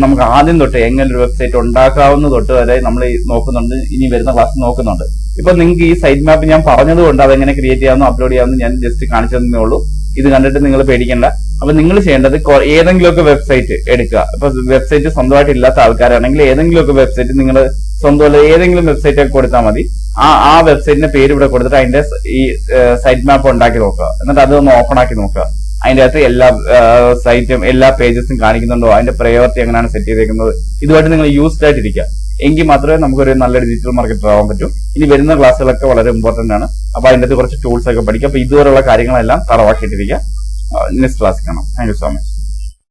നമുക്ക് ആദ്യം തൊട്ട് എങ്ങനെ ഒരു വെബ്സൈറ്റ് ഉണ്ടാക്കാവുന്ന തൊട്ട് വരെ നമ്മൾ നോക്കുന്നുണ്ട്. ഇനി വരുന്ന ക്ലാസ് നോക്കുന്നുണ്ട്. ഇപ്പൊ നിങ്ങൾക്ക് ഈ സൈറ്റ് മാപ്പ് ഞാൻ പറഞ്ഞതുകൊണ്ട് അതെങ്ങനെ ക്രിയേറ്റ് ചെയ്യാമെന്നോ അപ്ലോഡ് ചെയ്യാമെന്ന് ഞാൻ ജസ്റ്റ് കാണിച്ചു തന്നേ ഉള്ളൂ. ഇത് കണ്ടിട്ട് നിങ്ങൾ പേടിക്കേണ്ട. അപ്പൊ നിങ്ങൾ ചെയ്യേണ്ടത് ഏതെങ്കിലുമൊക്കെ വെബ്സൈറ്റ് എടുക്കുക. ഇപ്പൊ വെബ്സൈറ്റ് സ്വന്തമായിട്ട് ഇല്ലാത്ത ആൾക്കാരാണെങ്കിൽ ഏതെങ്കിലുമൊക്കെ വെബ്സൈറ്റ് നിങ്ങൾ സ്വന്തമുള്ള ഏതെങ്കിലും വെബ്സൈറ്റ് ഒക്കെ കൊടുത്താൽ മതി. ആ വെബ്സൈറ്റിന്റെ പേര് ഇവിടെ കൊടുത്തിട്ട് അതിന്റെ ഈ സൈറ്റ് മാപ്പ് ഉണ്ടാക്കി നോക്കുക. എന്നിട്ട് അതൊന്ന് ഓപ്പൺ ആക്കി നോക്കുക. അതിന്റെ അകത്ത് എല്ലാ സൈറ്റും എല്ലാ പേജസും കാണിക്കുന്നുണ്ടോ, അതിന്റെ പ്രയോറിറ്റി എങ്ങനെയാണ് സെറ്റ് ചെയ്തേക്കുന്നത്, ഇതുമായിട്ട് നിങ്ങൾ യൂസ്ഡ് ആയിട്ടിരിക്കുക. എങ്കിൽ മാത്രമേ നമുക്കൊരു നല്ല ഡിജിറ്റൽ മാർക്കറ്റർ ആവാൻ പറ്റൂ. ഇനി വരുന്ന ക്ലാസ്സുകളൊക്കെ വളരെ ഇമ്പോർട്ടന്റ് ആണ്. അപ്പൊ അതിന്റെ അകത്ത് കുറച്ച് ടൂൾസ് ഒക്കെ പഠിക്കുക. അപ്പൊ ഇതുവരെയുള്ള കാര്യങ്ങളെല്ലാം തറവാക്കിയിട്ടിരിക്കുക. നെക്സ്റ്റ് ക്ലാസ് കാണാം. Thank you so much.